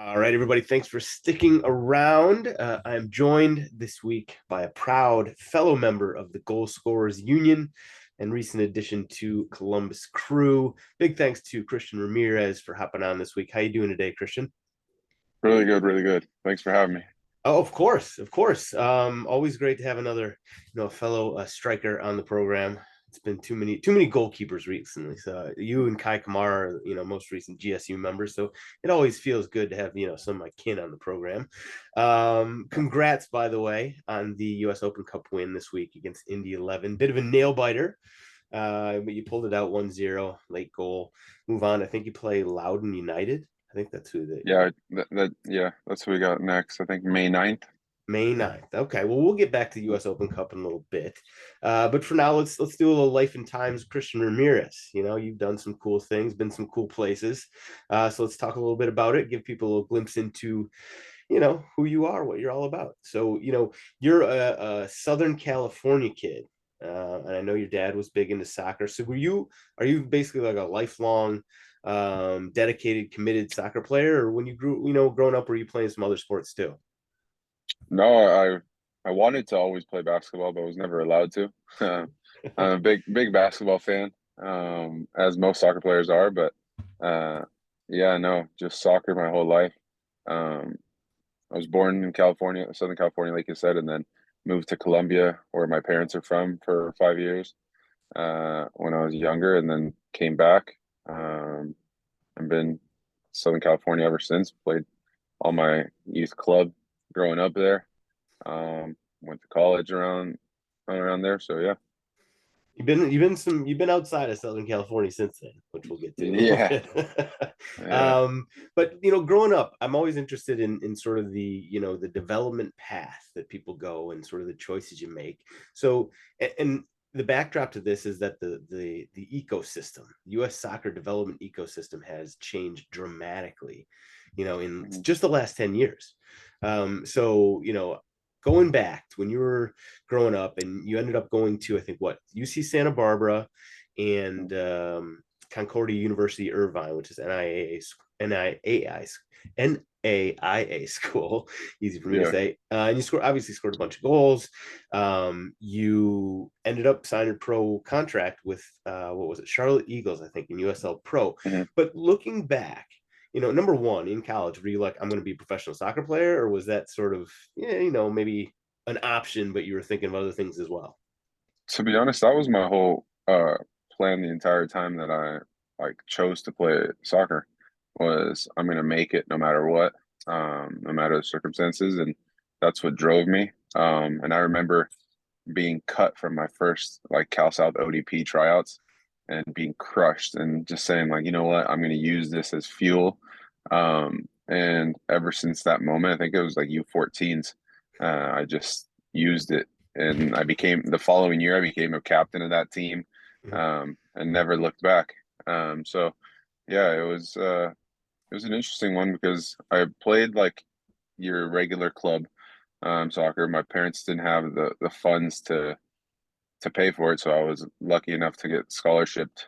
All right, everybody, thanks for sticking around. I'm joined this week by a proud fellow member of the Goal Scorers Union and recent addition to Columbus Crew. Big thanks to Christian Ramirez for hopping on this week. How you doing today, Christian? Really good, really good. Thanks for having me. Oh, of course, of course. Always great to have another, fellow striker on the program. It's been too many goalkeepers recently. So you and Kai Kamara are, most recent GSU members. So it always feels good to have, some of my kin on the program. Congrats, by the way, on the U.S. Open Cup win this week against Indy 11. Bit of a nail biter, but you pulled it out 1-0, late goal. Move on. I think you play Loudoun United. I think that's who they Yeah, that's what we got next. I think May 9th. May 9th. Okay, well, we'll get back to the U.S. Open Cup in a little bit, but for now, let's do a little life and times of Christian Ramirez. You've done some cool things, been some cool places, so let's talk a little bit about it. Give people a little glimpse into who you are, what you're all about. So you're a Southern California kid, and I know your dad was big into soccer. So are you basically like a lifelong dedicated, committed soccer player, or when you growing up, were you playing some other sports too? No, I wanted to always play basketball, but was never allowed to. I'm a big basketball fan, as most soccer players are. But uh, yeah, no, just soccer my whole life. Um, I was born in California, Southern California, like you said, and then moved to Colombia, where my parents are from, for 5 years when I was younger, and then came back. I've been Southern California ever since. Played all my youth club growing up there. Went to college around there. So yeah, You've been outside of Southern California since then, which we'll get to in a little yeah, bit. yeah. But growing up, I'm always interested in sort of the development path that people go and sort of the choices you make. So and the backdrop to this is that the ecosystem, U.S. soccer development ecosystem, has changed dramatically, in Mhm. just the last 10 years. So going back to when you were growing up and you ended up going to, I think, what, UC Santa Barbara and Concordia University Irvine, which is NIAI NAIA school, easy for me to Yeah. say. And you obviously scored a bunch of goals. You ended up signing a pro contract with what was it, Charlotte Eagles, I think, in USL Pro. Mhm. But looking back, number one, in college, were you like, I'm going to be a professional soccer player, or was that sort of, yeah, maybe an option, but you were thinking of other things as well? To be honest, that was my whole plan the entire time that I like chose to play soccer. Was I'm gonna make it no matter what, no matter the circumstances, and that's what drove me. And I remember being cut from my first like Cal South ODP tryouts and being crushed and just saying like, you know what, I'm going to use this as fuel. And ever since that moment, I think it was like U14s, I just used it, and I became the following year I became a captain of that team, Mhm. and never looked back. So yeah, it was an interesting one because I played like your regular club soccer. My parents didn't have the funds to pay for it, so I was lucky enough to get scholarshiped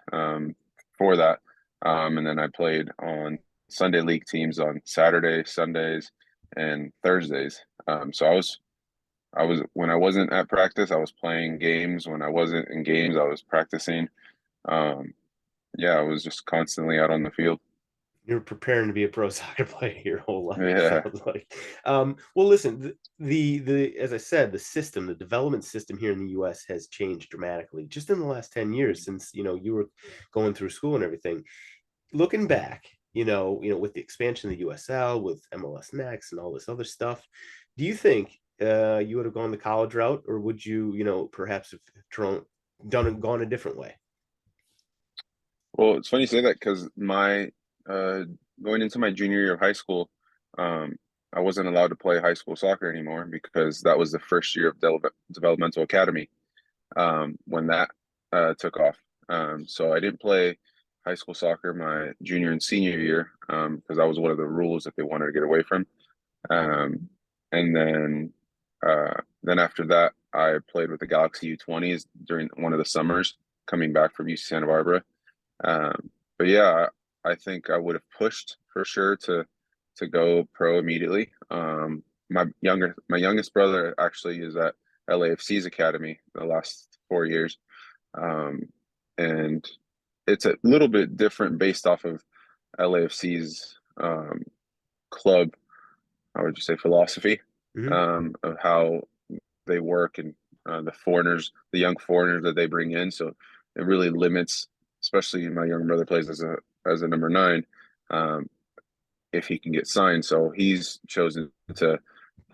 for that. And then I played on Sunday league teams on Saturdays, Sundays, and Thursdays. So I was when I wasn't at practice, I was playing games. When I wasn't in games, I was practicing. Um, yeah, I was just constantly out on the field. You're preparing to be a pro soccer player your whole life, Yeah. sounds like. Well, listen, the as I said, the system, the development system here in the U.S. has changed dramatically just in the last 10 years since you were going through school and everything. Looking back, with the expansion of the USL, with MLS Next and all this other stuff, do you think you would have gone the college route, or would you, perhaps have gone a different way? Well, it's funny you say that because my uh, going into my junior year of high school, um, I wasn't allowed to play high school soccer anymore because that was the first year of developmental academy when that took off. So I didn't play high school soccer my junior and senior year because that was one of the rules that they wanted to get away from. Um, and then after that, I played with the Galaxy U20s during one of the summers coming back from UC Santa Barbara. But yeah, I think I would have pushed for sure to go pro immediately. My youngest brother actually is at LAFC's academy the last 4 years, um, and it's a little bit different based off of LAFC's club. How would you say philosophy Hmm. of how they work and the young foreigners that they bring in. So it really limits, especially my younger brother plays as a number nine, um, if he can get signed. So he's chosen to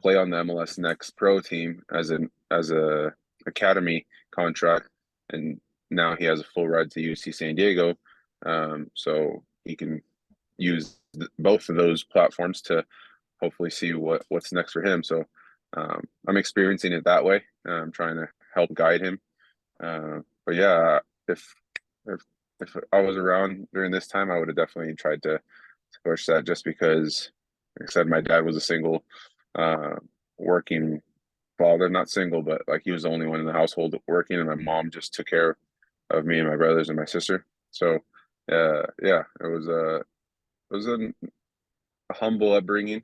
play on the MLS Next Pro team as a academy contract, and now he has a full ride to UC San Diego. So he can use both of those platforms to hopefully see what's next for him. So I'm experiencing it that way. I'm trying to help guide him. But yeah, if if if I was around during this time, I would have definitely tried to push that. Just because, like I said, my dad was a single, uh, working father, not single, but like he was the only one in the household working, and my mom just took care of me and my brothers and my sister. So, yeah, it was a humble upbringing,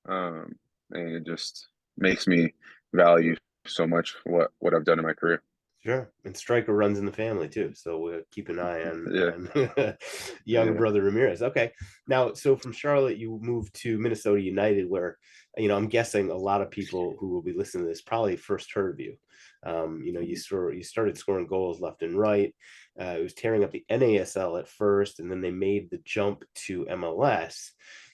um, and it just makes me value so much what I've done in my career. Sure. And Striker runs in the family too. So we'll keep an eye on Yeah, younger yeah, brother Ramirez. Okay. Now, so from Charlotte, you moved to Minnesota United, where, I'm guessing a lot of people who will be listening to this probably first heard of you. You started scoring goals left and right. It was tearing up the NASL at first, and then they made the jump to MLS.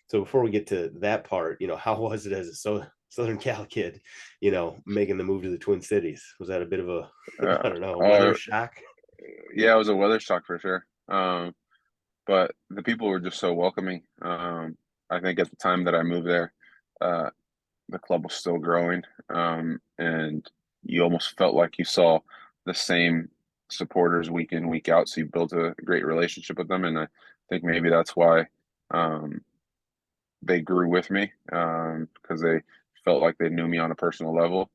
So before we get to that part, how was it as a Southern Cal kid, making the move to the Twin Cities? Was that a bit of a, uh, I don't know, weather uh, shock? yeah. It was a weather shock for sure. But the people were just so welcoming. I think at the time that I moved there, uh, the club was still growing, and you almost felt like you saw the same supporters week in, week out. So you built a great relationship with them, and I think maybe that's why um, they grew with me, because they felt like they knew me on a personal level,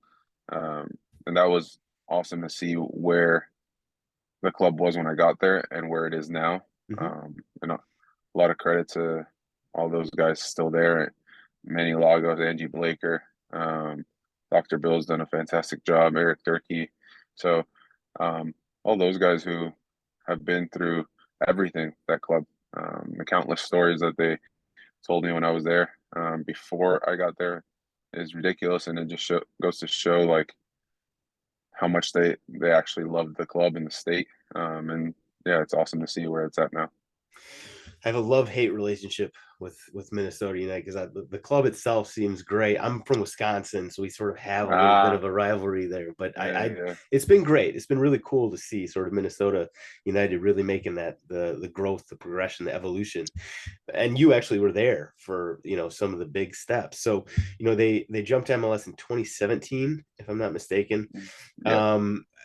um, and that was awesome to see where the club was when I got there and where it is now. Hmm. And a lot of credit to all those guys still there. Manny Lagos, Angie Blaker, Dr. Bill's done a fantastic job, Eric Durkee. So all those guys who have been through everything, that club, the countless stories that they told me when I was there, before I got there, is ridiculous. And it just goes to show like how much they actually loved the club and the state. And yeah, it's awesome to see where it's at now. I have a love-hate relationship with Minnesota United because the club itself seems great. I'm from Wisconsin, so we sort of have a little bit Ah, of a rivalry there. But yeah, I yeah. it's been great. It's been really cool to see sort of Minnesota United really making that the growth, the progression, the evolution. And you actually were there for some of the big steps. So they jumped MLS in 2017, if I'm not mistaken. Yeah.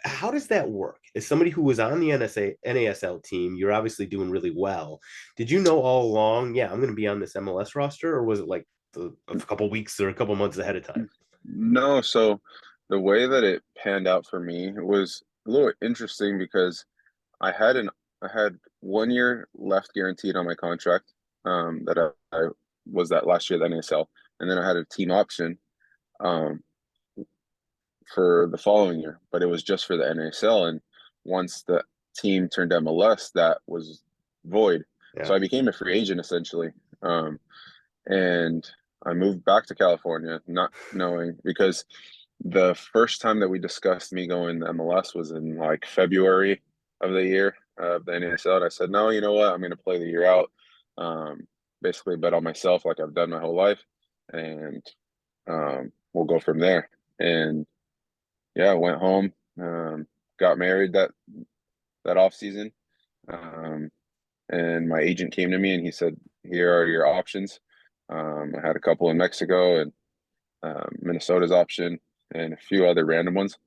How does that work? As somebody who was on the NASL team, you're obviously doing really well. Did you know all along, yeah, I'm going to be on this MLS roster, or was it like a couple weeks or a couple months ahead of time? No, so the way that it panned out for me was a little interesting because I had an I had 1 year left guaranteed on my contract, that I was that last year at the NASL, and then I had a team option um, for the following year, but it was just for the NASL. And once the team turned MLS, that was void. Yeah. So I became a free agent essentially. And I moved back to California, not knowing, because the first time that we discussed me going to MLS was in like February of the year of the NASL. And I said, no, you know what? I'm going to play the year out. Um, Basically bet on myself like I've done my whole life, and we'll go from there. And yeah, I went home, got married that off season, um, and my agent came to me and he said, "Here are your options." I had a couple in Mexico and Minnesota's option and a few other random ones.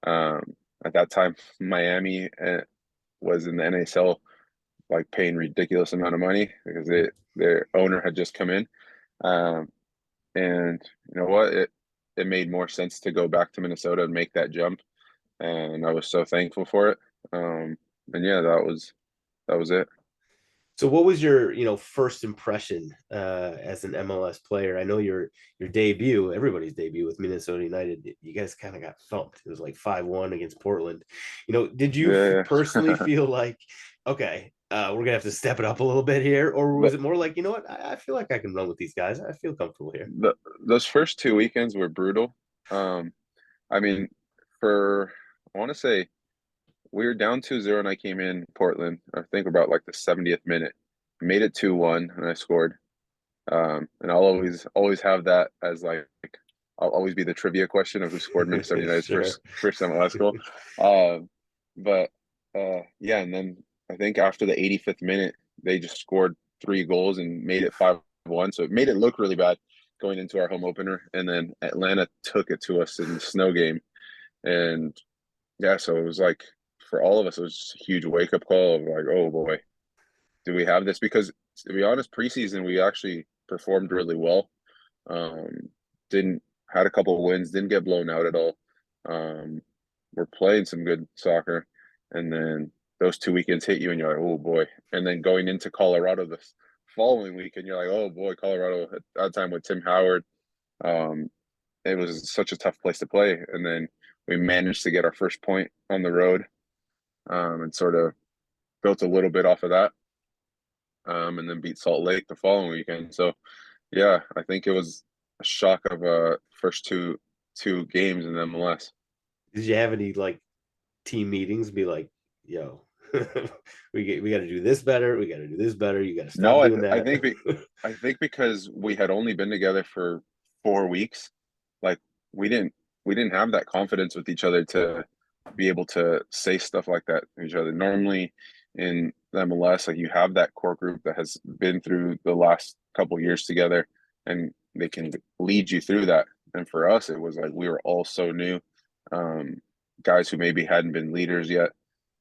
At that time, Miami was in the NASL, like paying ridiculous amount of money because their owner had just come in. Um, and you know what? It made more sense to go back to Minnesota and make that jump, and I was so thankful for it. And yeah, that was it. So what was your, first impression as an MLS player? I know your debut, everybody's debut with Minnesota United, you guys kind of got thumped. It was like 5-1 against Portland. Did you Yeah, personally yeah. feel like, okay, we're gonna have to step it up a little bit here, or was But it more like, you know what, I feel like I can run with these guys. I feel comfortable here. the those first 2 weekends were brutal. Um, I mean, for I want to say we were down 2-0 and I came in Portland. I think about like the 70th minute. Made it 2-1 and I scored. And I'll always have that as like I'll always be the trivia question of who scored Minnesota United's Sure. first MLS goal. Um, but yeah, and then I think after the 85th minute, they just scored 3 goals and made it 5-1. So it made it look really bad going into our home opener. And then Atlanta took it to us in the snow game. And yeah, so it was like for all of us, it was just a huge wake up call of like, oh boy, do we have this? Because to be honest, preseason we actually performed really well. Um, didn't had a couple of wins, didn't get blown out at all. Um, we're playing some good soccer, and then those 2 weekends hit you, and you're like, oh boy. And then going into Colorado this following weekend, you're like, oh boy, Colorado at that time with Tim Howard. Um, it was such a tough place to play, and then we managed to get our first point on the road, and sort of built a little bit off of that, and then beat Salt Lake the following weekend. So yeah, I think it was a shock of first two games in MLS. Did you have any like team meetings? Be like, yo, we got to do this better. We got to do this better. You got to stop No, doing I that. think I think because we had only been together for 4 weeks, like we didn't we didn't have that confidence with each other to be able to say stuff like that to each other. Normally in the MLS, like you have that core group that has been through the last couple years together and they can lead you through that. And for us, it was like we were all so new, um, guys who maybe hadn't been leaders yet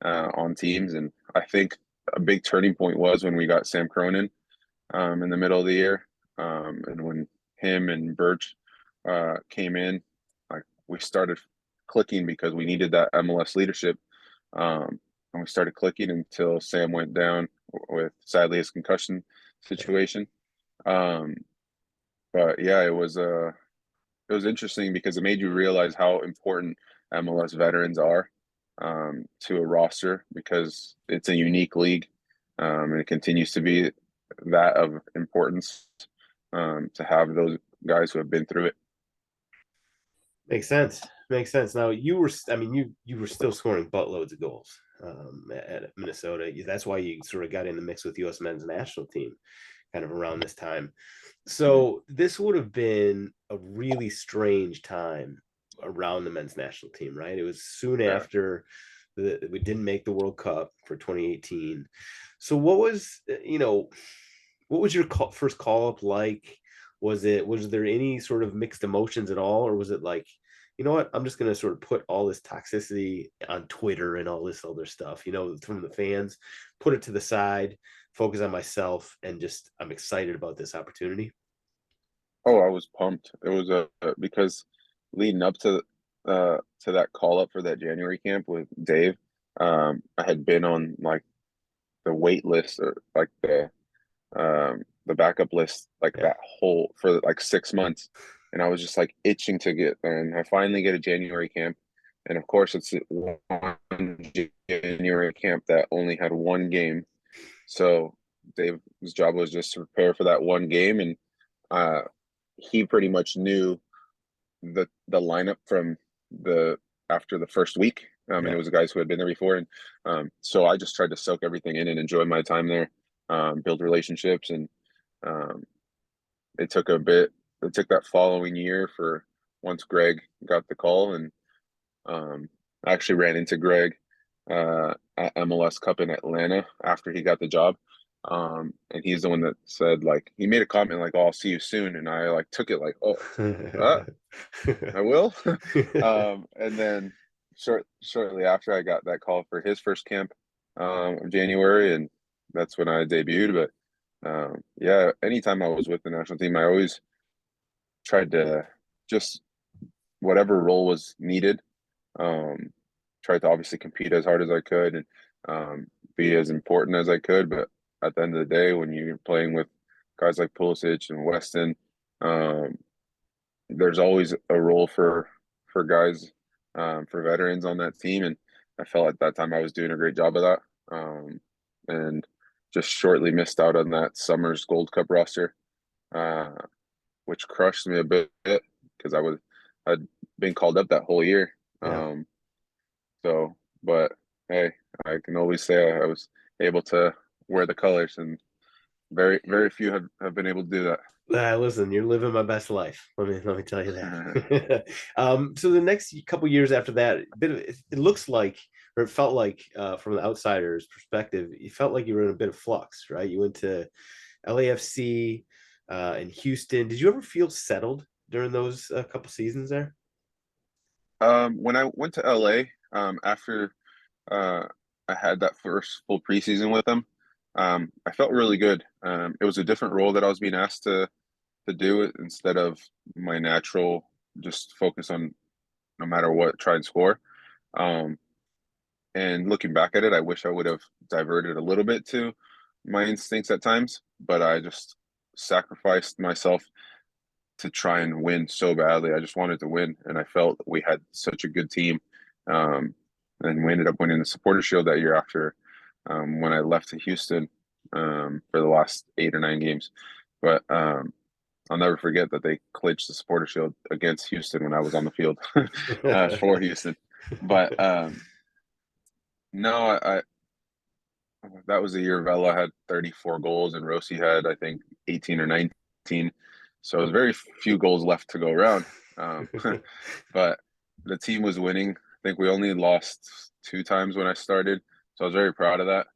on teams. And I think a big turning point was when we got Sam Cronin in the middle of the year, and when him and Birch came in, like we started clicking because we needed that MLS leadership, and we started clicking until Sam went down with sadly his concussion situation. Um, but yeah, it was interesting because it made you realize how important MLS veterans are to a roster because it's a unique league, and it continues to be that of importance to have those guys who have been through it. Makes sense. Makes sense. Now you were, I mean, you were still scoring buttloads of goals at Minnesota. That's why you sort of got in the mix with U.S. men's national team, kind of around this time. Mhm. So this would have been a really strange time around the men's national team, right? It was soon Yeah. after we didn't make the World Cup for 2018. So what was, what was your first call up like? Was there any sort of mixed emotions at all, or was it like, you know what, I'm just gonna sort of put all this toxicity on Twitter and all this other stuff, from the fans, put it to the side, focus on myself, and just I'm excited about this opportunity. Oh, I was pumped. It was because leading up to that call up for that January camp with Dave, I had been on like the wait list or like the backup list like Yeah. that whole for like 6 months, and I was just like itching to get there. And I finally get a January camp, and of course it's one January camp that only had one game. So Dave's job was just to prepare for that one game, and uh, he pretty much knew the lineup from the after the first week. And it Yeah. was the guys who had been there before, and so I just tried to soak everything in and enjoy my time there, build relationships, and um, it took a bit. It took that following year for once Greg got the call, and I actually ran into Greg at MLS Cup in Atlanta after he got the job. And he's the one that said like he made a comment like, "Oh, I'll see you soon," and I like took it like, "Oh, uh, I will." And then shortly after, I got that call for his first camp of January, and that's when I debuted. But yeah, anytime I was with the national team, I always tried to just whatever role was needed. Um, Tried to obviously compete as hard as I could and be as important as I could, but at the end of the day, when you're playing with guys like Pulisic and Weston, um, there's always a role for guys, for veterans on that team, and I felt at that time I was doing a great job of that, and just shortly missed out on that summer's Gold Cup roster, uh, which crushed me a bit because I'd been called up that whole year. Yeah. So, but hey, I can always say I was able to wear the colors, and very few have been able to do that. Listen, you're living my best life. Let me tell you that. So the next couple years after that, it looks like, or it felt like, from the outsider's perspective, you felt like you were in a bit of flux, right? You went to LAFC in Houston. Did you ever feel settled during those couple seasons there? When I went to LA, after uh, I had that first full preseason with them, I felt really good. It was a different role that I was being asked to do it instead of my natural just focus on no matter what, try and score. Um, and looking back at it, I wish I would have diverted a little bit to my instincts at times, but I just sacrificed myself to try and win so badly. I just wanted to win, and I felt we had such a good team. Um, and we ended up winning the Supporter Shield that year after, when I left to Houston, for the last 8 or 9 games. But I'll never forget that they clinched the Supporter Shield against Houston when I was on the field, for Houston. But no, that was the year Vela had 34 goals and Rossi had, I think, 18 or 19. So it was very few goals left to go around. Um, but the team was winning. I think we only lost 2 times when I started. So I was very proud of that.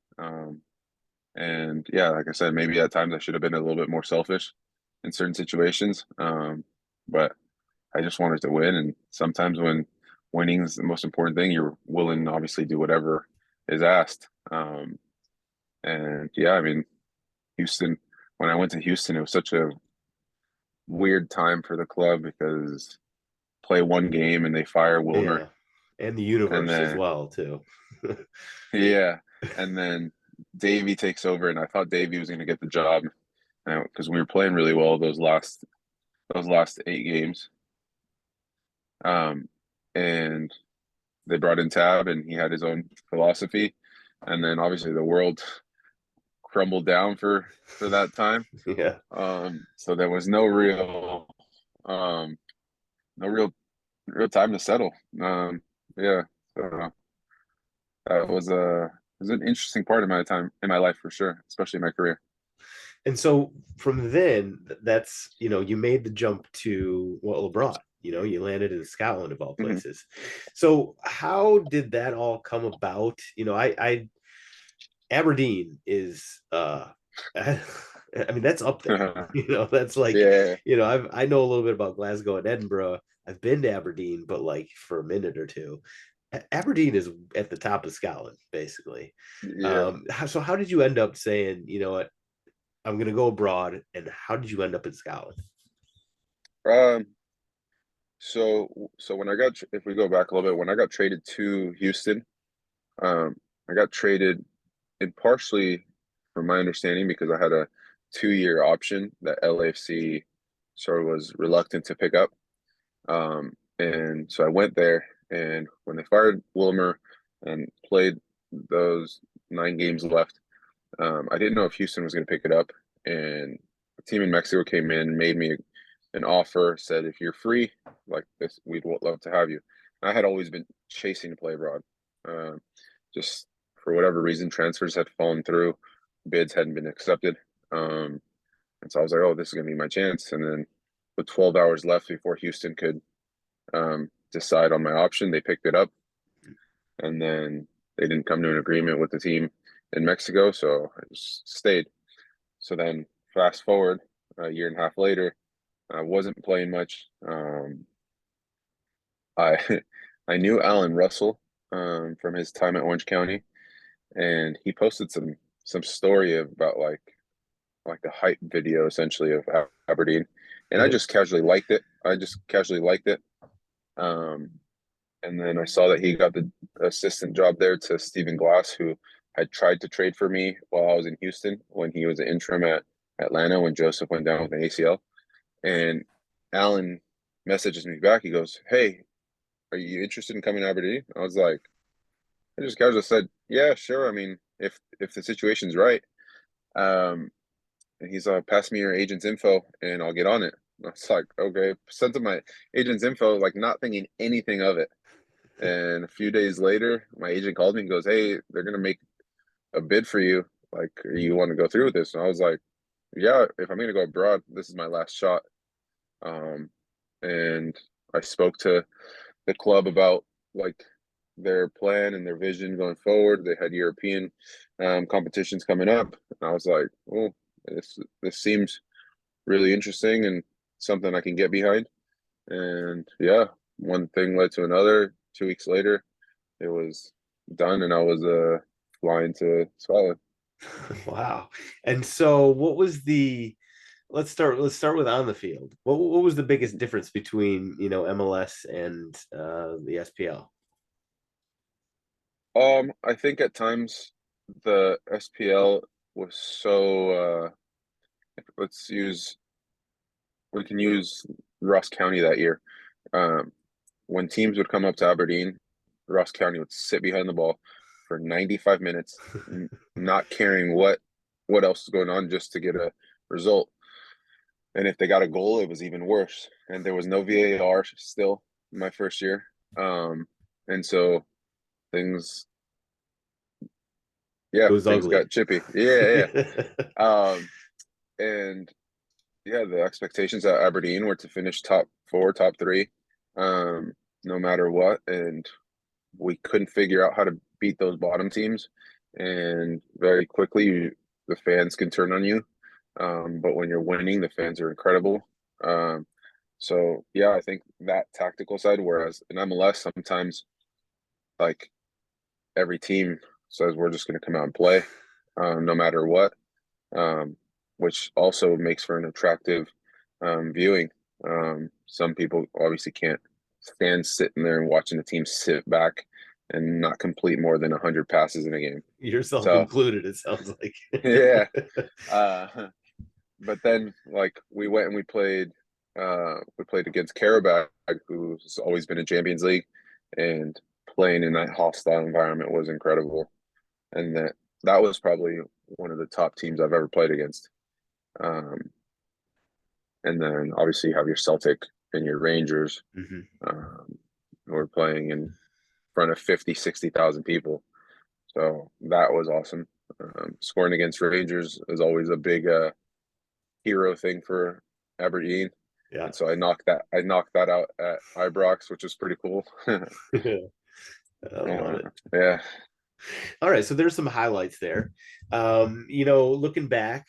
And yeah, like I said, maybe at times I should have been a little bit more selfish in certain situations. But I just wanted to win. And sometimes when winning is the most important thing, you're willing to obviously do whatever is asked. And yeah, I mean, Houston, when I went to Houston, it was such a weird time for the club because play one game and they fire Wilmer. Yeah, and the And universe as then, well too. yeah, and then Davey takes over. And I thought Davey was going to get the job because we were playing really well those last 8 games. Um, and they brought in Tab and he had his own philosophy. And then obviously the world crumbled down for that time. Yeah. So there was um, no real time to settle. Yeah, so that was an interesting part of my time in my life for sure, especially in my career. And so from then, that's, you made the jump to, well, abroad. You landed in Scotland of all Hmm. places. So how did that all come about? I Aberdeen is I mean that's up there. That's like, Yeah, I know a little bit about Glasgow and Edinburgh. I've been to Aberdeen, but like for a minute or two. Aberdeen is at the top of Scotland, basically. yeah. So how did you end up saying, what, I'm gonna go abroad, and how did you end up in Scotland? Um, so when if we go back a little bit, when I got traded to Houston, um, I got traded in partially, from my understanding, because I had a 2-year option that LAFC sort of was reluctant to pick up. And so I went there, and when they fired Wilmer and played those 9 games left, I didn't know if Houston was going to pick it up. And a team in Mexico came in, made me an offer, said, if you're free like this, we'd love to have you. I had always been chasing to play abroad. Uh, just for whatever reason, transfers had fallen through, bids hadn't been accepted. Um, and so I was like, oh, this is going to be my chance. And then with 12 hours left before Houston could, decide on my option, they picked it up. And then they didn't come to an agreement with the team in Mexico. So I just stayed. So then fast forward a year and a half later, I wasn't playing much. I I knew Alan Russell, from his time at Orange County, and he posted some story about like a hype video essentially of Aberdeen, and I just casually liked it. I just casually liked it. Um, and then I saw that he got the assistant job there to Stephen Glass, who had tried to trade for me while I was in Houston when he was an interim at Atlanta when Joseph went down with an ACL. And Alan messages me back. He goes, "Hey, are you interested in coming to Aberdeen?" I was like, I just casually said, "Yeah, sure. I mean, if the situation's right." Um, and he's like, "Pass me your agent's info and I'll get on it." And I was like, "Okay." Sent him my agent's info, like not thinking anything of it. And a few days later, my agent called me and goes, "Hey, they're gonna make a bid for you. Like, you want to go through with this?" And I was like, "Yeah, if I'm gonna go abroad, this is my last shot." Um, and I spoke to the club about like their plan and their vision going forward. They had European competitions coming up, and I was like, "Oh, this seems really interesting and something I can get behind." And yeah, one thing led to another. 2 weeks later, it was done, and I was flying to Scotland. Wow. And so what was the let's start with on the field. What was the biggest difference between, MLS and the SPL? I think at times the SPL was so let's use we can use Ross County that year. Um, when teams would come up to Aberdeen, Ross County would sit behind the ball for 95 minutes, not caring what else is going on, just to get a result. And if they got a goal, it was even worse. And there was no VAR still my first year. And so things, It yeah, was things ugly. got chippy. Yeah, yeah. And yeah, the expectations at Aberdeen were to finish top four, top three, um, no matter what. And we couldn't figure out how to beat those bottom teams. And very quickly, the fans can turn on you. But when you're winning, the fans are incredible. Um, so yeah, I think that tactical side. Whereas in MLS, sometimes like every team says we're just going to come out and play, no matter what, um, which also makes for an attractive viewing. Some people obviously can't stand sitting there and watching the team sit back and not complete more than 100 passes in a game. Yourself So included, it sounds like. yeah, uh, but then like we played against Karabakh, who's always been in Champions League, and playing in that hostile environment was incredible. And that was probably one of the top teams I've ever played against. Um, and then obviously you have your Celtic and your Rangers. Mhm. We're playing in front of 50, 60,000 people. So that was awesome. Scoring against Rangers is always a big hero thing for Aberdeen. Yeah. And so I knocked that out at Ibrox, which was pretty cool. I love it. Yeah. All right, so there's some highlights there. Looking back,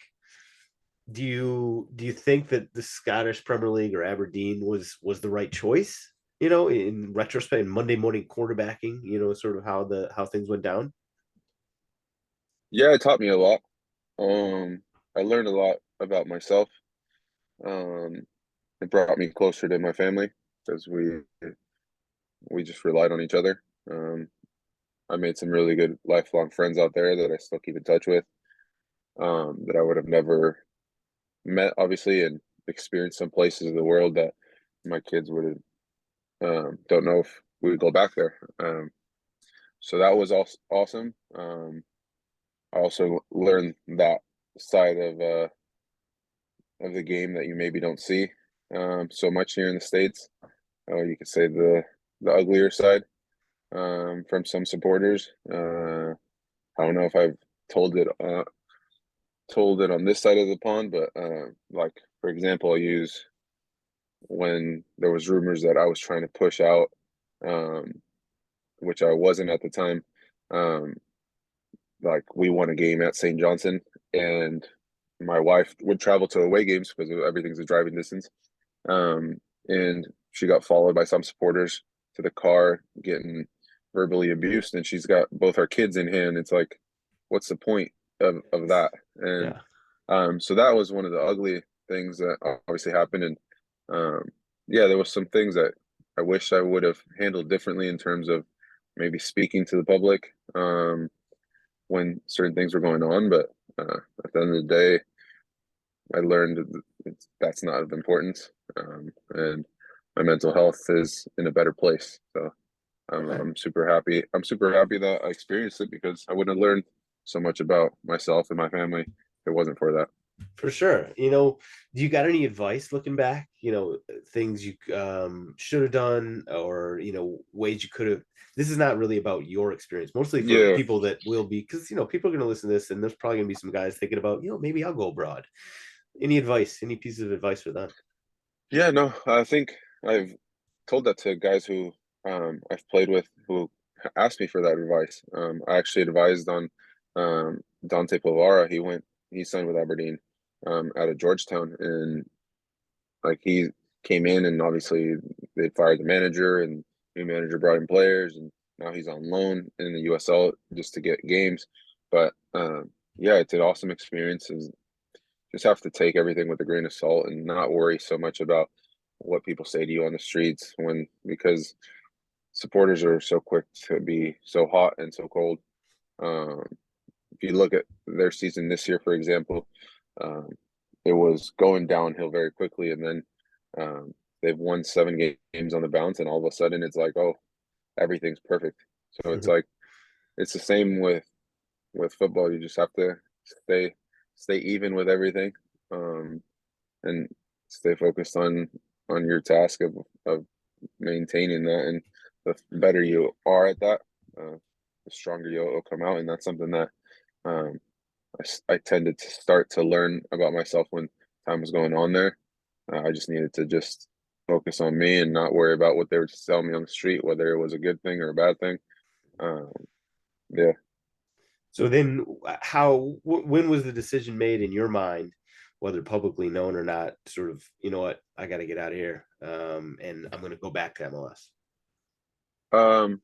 do you think that the Scottish Premier League or Aberdeen was the right choice? In retrospect, in Monday morning quarterbacking, sort of how things went down. Yeah, it taught me a lot. I learned a lot about myself. Um, it brought me closer to my family because we just relied on each other. I made some really good lifelong friends out there that I still keep in touch with, that I would have never met, obviously, and experienced some places of the world that my kids would have don't know if we would go back there. So that was also awesome. I also learned that side of the game that you maybe don't see so much here in the States. You could say the uglier side from some supporters. I don't know if I've told it told it on this side of the pond, but like for example, I'll use when there was rumors that I was trying to push out, um, which I wasn't at the time. Um, like we won a game at St. Johnson, and my wife would travel to away games because everything's a driving distance. Um, and she got followed by some supporters to the car, getting verbally abused, and she's got both our kids in hand. It's like, what's the point of that? And Yeah. so that was one of the ugly things that obviously happened. And um, yeah, there was some things that I wish I would have handled differently in terms of maybe speaking to the public. when certain things were going on, but at the end of the day, I learned that's not of importance, and my mental health is in a better place. So Okay. I'm super happy. I'm super happy that I experienced it because I wouldn't have learned so much about myself and my family if it wasn't for that. For sure. Do you got any advice looking back? Things you should have done, or ways you could have. This is not really about your experience, mostly for Yeah, people that will be, because people are going to listen to this, and there's probably going to be some guys thinking about, maybe I'll go abroad. Any advice? Any pieces of advice for them? yeah, no, I think I've told that to guys who I've played with who asked me for that advice. I actually advised on Dante Pavara. He signed with Aberdeen out of Georgetown, and like he came in, and obviously they fired the manager, and new manager brought in players, and now he's on loan in the USL just to get games. But yeah, it's an awesome experience, and just have to take everything with a grain of salt and not worry so much about what people say to you on the streets because supporters are so quick to be so hot and so cold. Um, if you look at their season this year, for example, um, it was going downhill very quickly, and then um, they've won 7 games on the bounce, and all of a sudden it's like, oh, everything's perfect. So it's like it's the same with football. You just have to stay even with everything, um, and stay focused on your task of maintaining that. And the better you are at that, the stronger you'll come out. And that's something that um, I tended to start to learn about myself when time was going on there. I just needed to just focus on me and not worry about what they were telling me on the street, whether it was a good thing or a bad thing. Um, yeah. So then, when was the decision made in your mind, whether publicly known or not, sort of, what, I got to get out of here, and I'm going to go back to MLS? Um,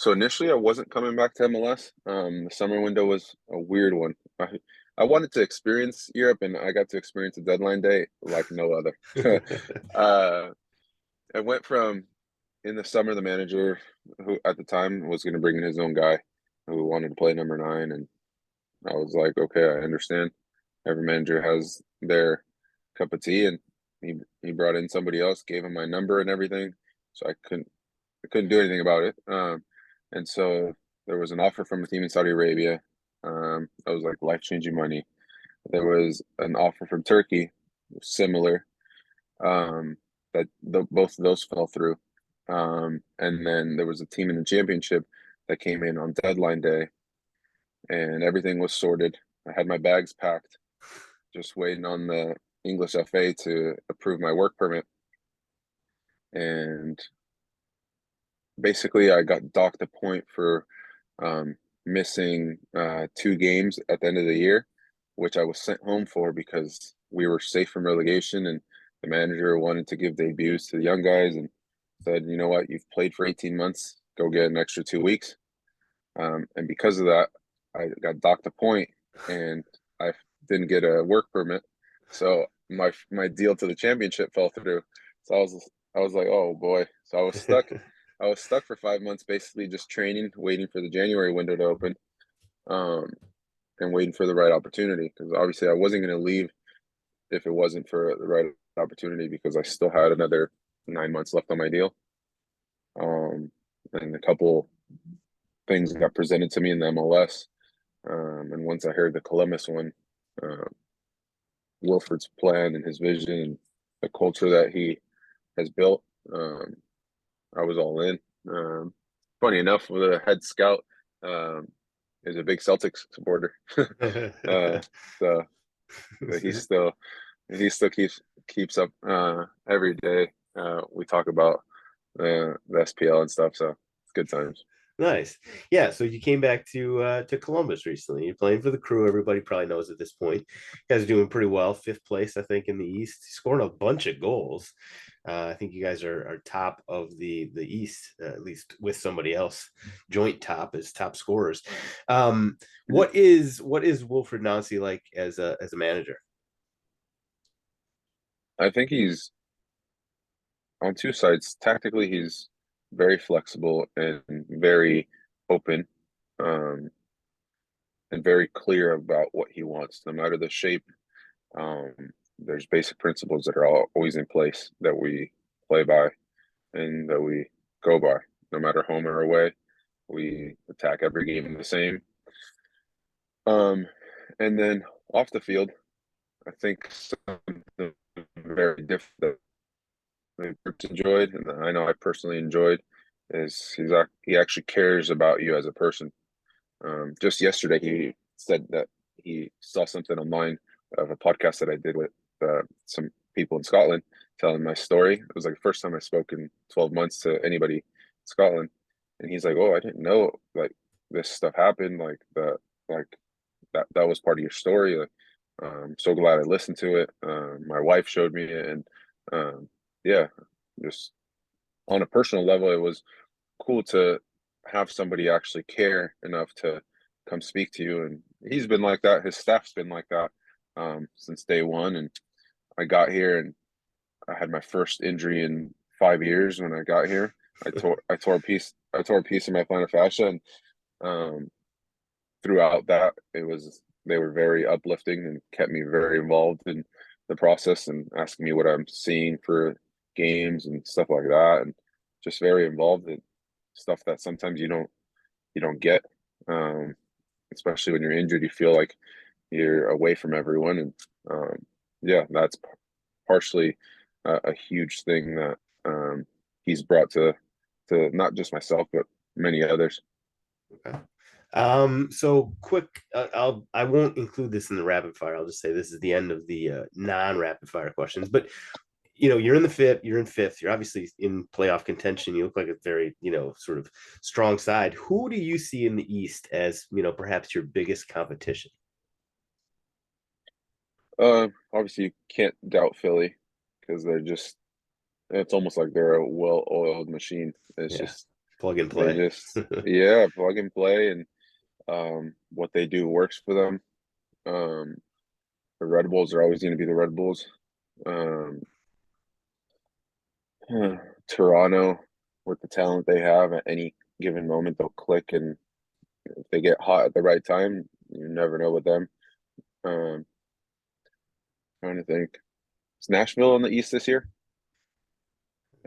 So initially, I wasn't coming back to MLS. The summer window was a weird one. I wanted to experience Europe, and I got to experience a deadline day like no other. uh, I went from in the summer, the manager who at the time was going to bring in his own guy who wanted to play number 9, and I was like, okay, I understand. Every manager has their cup of tea, and he brought in somebody else, gave him my number and everything, so I couldn't do anything about it. And so there was an offer from a team in Saudi Arabia. That was like life-changing money. There was an offer from Turkey, similar, um, that both of those fell through. And then there was a team in the championship that came in on deadline day, and everything was sorted. I had my bags packed, just waiting on the English FA to approve my work permit. And basically, I got docked a point for missing 2 games at the end of the year, which I was sent home for because we were safe from relegation, and the manager wanted to give debuts to the young guys and said, you know what, you've played for 18 months, go get an extra 2 weeks. And because of that, I got docked a point, and I didn't get a work permit, so my deal to the championship fell through. So I was like, oh boy. So I was stuck. I was stuck for 5 months, basically just training, waiting for the January window to open, um, and waiting for the right opportunity. Because obviously, I wasn't going to leave if it wasn't for the right opportunity, because I still had another 9 months left on my deal. And a couple things got presented to me in the MLS. And once I heard the Columbus one, uh, Wilford's plan and his vision and the culture that he has built, um, I was all in. Um, Funny enough, the head scout um, is a big Celtics supporter, uh, so he still keeps up every day. We talk about the SPL and stuff, so it's good times. Nice. Yeah, so you came back to Columbus recently. You're playing for the Crew. Everybody probably knows at this point. You guys are doing pretty well. Fifth place, I think, in the East. Scoring a bunch of goals. I think you guys are top of the East, at least with somebody else. Joint top as top scorers. What is Wilfred Nancy like as a manager? I think he's on 2 sides. Tactically, he's very flexible and very open. Um, and very clear about what he wants, no matter the shape. Um, there's basic principles that are always in place that we play by and that we go by, no matter home or away. We attack every game the same. Um, and then off the field, I think something very different that the groups enjoyed, and I know I personally enjoyed, is he actually cares about you as a person. Just yesterday, he said that he saw something online of a podcast that I did with some people in Scotland telling my story. It was like the first time I spoke in 12 months to anybody in Scotland. And he's like, "Oh, I didn't know like this stuff happened. Like that was part of your story. Like, so glad I listened to it. My wife showed me it, and um, yeah, just on a personal level, it was cool to have somebody actually care enough to come speak to you. And he's been like that. His staff's been like that since day one. And I got here and I had my first injury in 5 years when I got here. I tore a piece of my plantar fascia, and um, throughout that, they were very uplifting and kept me very involved in the process and asking me what I'm seeing for games and stuff like that, and just very involved in stuff that sometimes you don't get, um, especially when you're injured. You feel like you're away from everyone, and um, yeah, that's partially a huge thing that he's brought to not just myself but many others. Okay. So quick, I won't include this in the rapid fire. I'll just say this is the end of the non-rapid fire questions. But you're in the fifth, you're in fifth, you're obviously in playoff contention. You look like a very, sort of strong side. Who do you see in the East as, perhaps your biggest competition? Obviously, you can't doubt Philly because it's almost like they're a well-oiled machine. It's Yeah, just plug and they play. just yeah, plug and play, and what they do works for them. Um, the Red Bulls are always going to be the Red Bulls. Um, Toronto, with the talent they have, at any given moment they'll click, and if they get hot at the right time, you never know with them. Um, Trying to think, is Nashville on the East this year?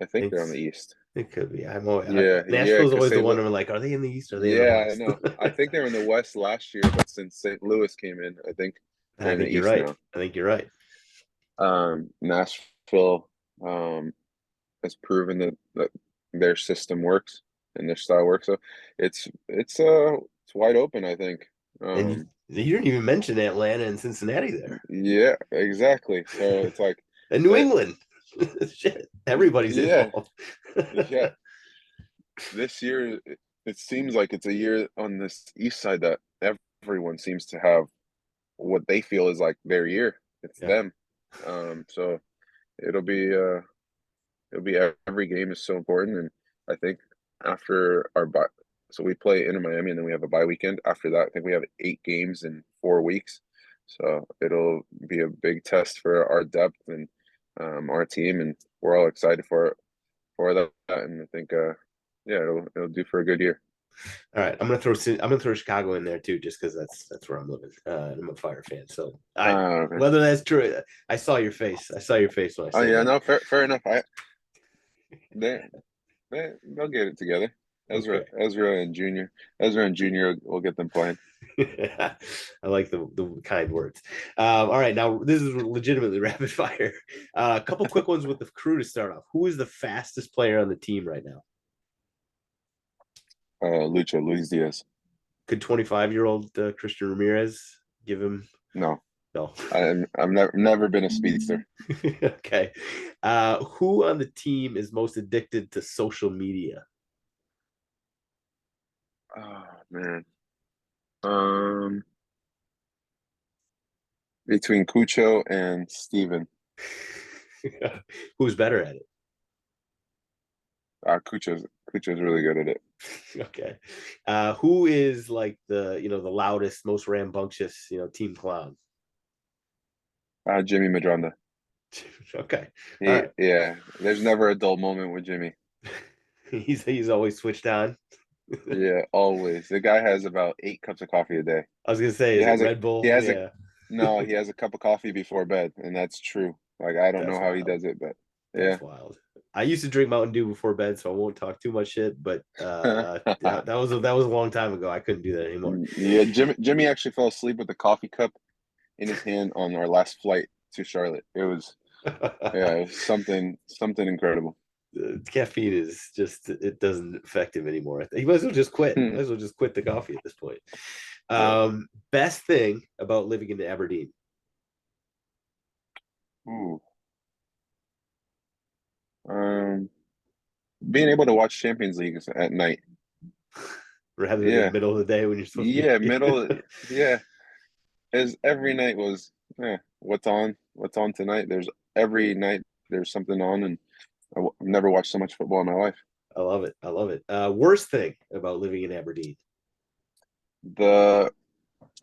I think they're on the It's East. it could be. I'm always Yeah, Nashville's because always the St. one Louis. I'm like, are they in the East? Or are they in the Yeah, I West? know. I think they were in the West last year, but since St. Louis came in, I think they're I in the think you're East right. now. I think you're right. Nashville has proven that their system works and their style works. So it's wide open, I think. And you didn't even mention Atlanta and Cincinnati there. Yeah, exactly. So it's like And New that. England. Shit, everybody's Yeah, involved. yeah. This year, it seems like it's a year on this East side that everyone seems to have what they feel is like their year. It's Yeah. them. So it'll be it'll be every game is so important, and I think after our bye, so we play in Miami, and then we have a bye weekend. After that, I think we have 8 games in 4 weeks, so it'll be a big test for our depth and our team, and we're all excited for that. And I think, yeah, it'll do for a good year. All right, I'm gonna throw Chicago in there too, just because that's where I'm living. I'm a Fire fan, so Okay. whether that's true, I saw your face. I saw your face when I Oh said yeah, that. no, fair enough. They they'll get it together. Okay. Ezra and Junior will get them playing. I like the kind words. All right, now this is legitimately rapid fire. A couple quick ones with the crew to start off. Who is the fastest player on the team right now? Luis Diaz. Could 25-year-old Christian Ramirez give him? No, No. I've never been a speedster. Okay. Who on the team is most addicted to social media? Oh man. Um, Between Cucho and Steven. Who's better at it? Cucho's really good at it. Okay. Who is like the loudest, most rambunctious, team clown? Jimmy Madronda. Okay. All right. Yeah. There's never a dull moment with Jimmy. He's always switched on. Yeah, always. The guy has about 8 cups of coffee a day. I was gonna say, He is it has a Red he Bull? has a Yeah, no, he has a cup of coffee before bed, and that's true. Like I don't know that's how he wild. does it, but yeah. That's wild. I used to drink Mountain Dew before bed, so I won't talk too much shit. But that was a long time ago. I couldn't do that anymore. Yeah, Jimmy actually fell asleep with a coffee cup in his hand on our last flight to Charlotte. It was yeah, it was something incredible. Caffeine is just it doesn't affect him anymore. He might as well just quit. Might Hmm. as well just quit the coffee at this point. Yeah. Best thing about living in Aberdeen. Ooh. Um, Being able to watch Champions Leagues at night. Rather than Yeah. middle of the day when you're supposed to Yeah, be. middle. Yeah, as every night was. What's on? What's on tonight? There's every night there's something on, and I've never watched so much football in my life. I love it. I love it. Worst thing about living in Aberdeen. The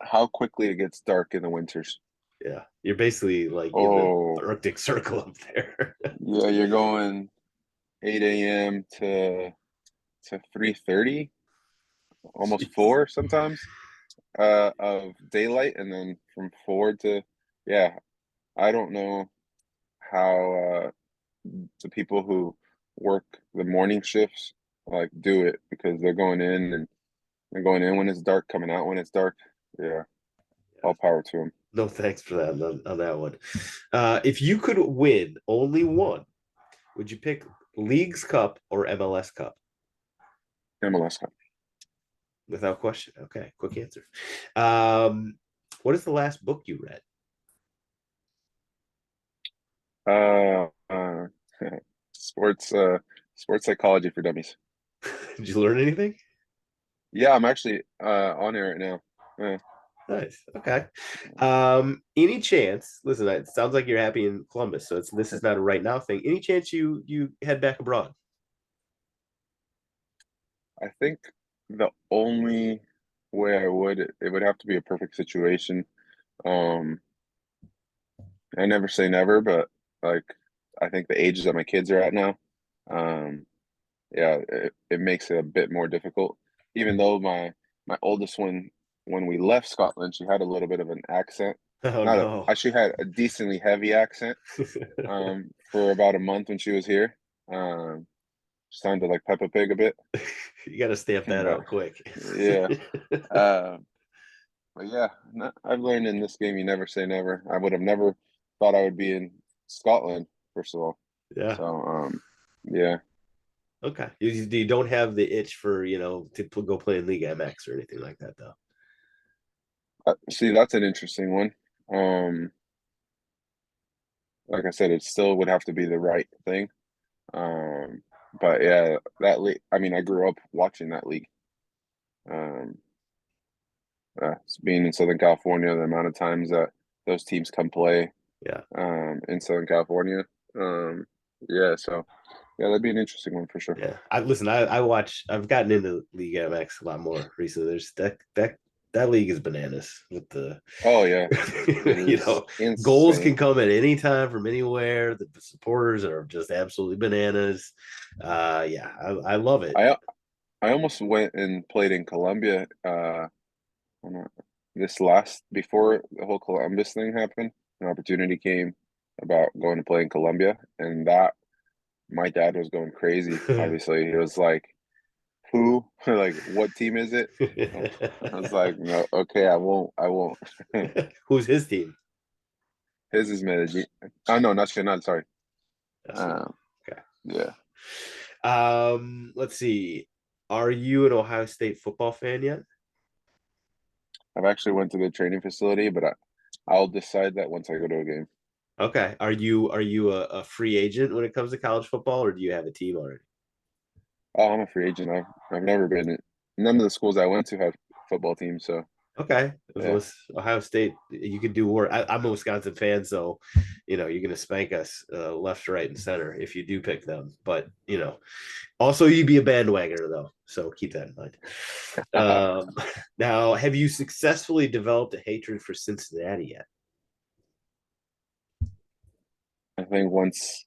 How quickly it gets dark in the winters. Yeah, you're basically like in the Oh, Arctic Circle up there. yeah, you're going 8 a.m. to 3:30, almost Jeez. 4 sometimes, of daylight, and then from 4 to yeah, I don't know how the people who work the morning shifts like do it because they're going in when it's dark, coming out when it's dark. Yeah, Yeah. all power to them. No thanks for that on that one. If you could win only one, would you pick League's Cup or MLS Cup? MLS Cup. Without question. Okay, quick answer. Um, what is the last book you read? Uh, uh, sports sports psychology for dummies. Did you learn anything? Yeah, I'm actually on it right now. Yeah. Nice. Okay. Any chance? Listen, it sounds like you're happy in Columbus, so this is not a right now thing. Any chance you head back abroad? I think the only way it would have to be a perfect situation. Um, I never say never, but like I think the ages that my kids are at now, um, yeah, it makes it a bit more difficult. Even though my oldest one, when we left Scotland, she had a little bit of an accent. Oh Not a, no. She had a decently heavy accent. For about a month when she was here. Sounded like Peppa Pig a bit, You got to stamp that but out quick. yeah. Uh, but yeah, no, I've learned in this game you never say never. I would have never thought I would be in Scotland, first of all. Yeah. So, yeah. Okay. You don't have the itch for to go play in League MX or anything like that though. See, that's an interesting one. Um, like I said, it still would have to be the right thing. Um, but yeah, that league. I mean, I grew up watching that league. Um, Being in Southern California, the amount of times that those teams come play Yeah. in Southern California. Um, yeah, so yeah, that'd be an interesting one for sure. Yeah. I watch. I've gotten into League MX a lot more recently. There's that league is bananas with the Oh yeah, it you is know goals can insane. come at any time from anywhere. The supporters are just absolutely bananas. Yeah, I love it. I I almost went and played in Colombia on this last before the whole Columbus thing happened. An opportunity came about going to play in Colombia, and that my dad was going crazy. Obviously, he was like, "Who? Like, what team is it?" I was like, "No, okay, I won't." Who's his team? His is Medellin. Oh no, Nacional. Sorry. Nacional. Um, Okay. yeah, Let's see. Are you an Ohio State football fan yet? I've actually went to the training facility, but I'll decide that once I go to a game. Okay. Are you a free agent when it comes to college football, or do you have a team already? Oh, I'm a free agent. I've never been. None of the schools I went to have football teams, so Okay. yeah. Ohio State, you could do work. I'm a Wisconsin fan, so you're gonna spank us left, right, and center if you do pick them. But also you'd be a bandwagoner though, so keep that in mind. Um, Now, have you successfully developed a hatred for Cincinnati yet? I think once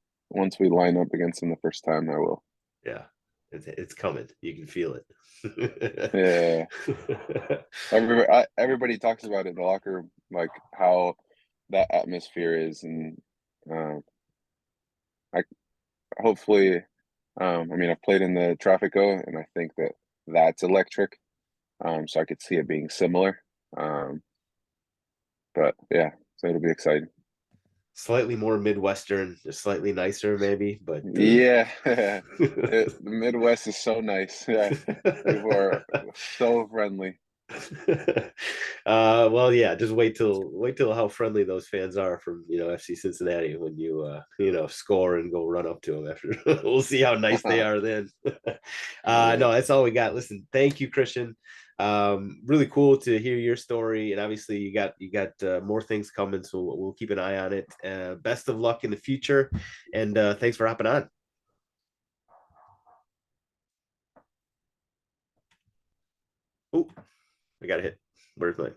we line up against them the first time, I will. Yeah. It's coming. You can feel it. Yeah. Everybody talks about it in the locker room, like how that atmosphere is, and um, I hopefully, I mean, I've played in the Trafico, and I think that that's electric. So I could see it being similar. Um, but yeah, so it'll be exciting. Slightly more Midwestern, just slightly nicer, maybe, but Yeah, the Midwest is so nice. Yeah, people are so friendly. well, yeah, just wait till how friendly those fans are from FC Cincinnati when you score and go run up to them after. We'll see how nice they are then. Yeah, No, that's all we got. Listen, thank you, Christian. Really cool to hear your story, and obviously you got more things coming, so we'll keep an eye on it. Best of luck in the future, and thanks for hopping on. Oh, I got to hit. Where's my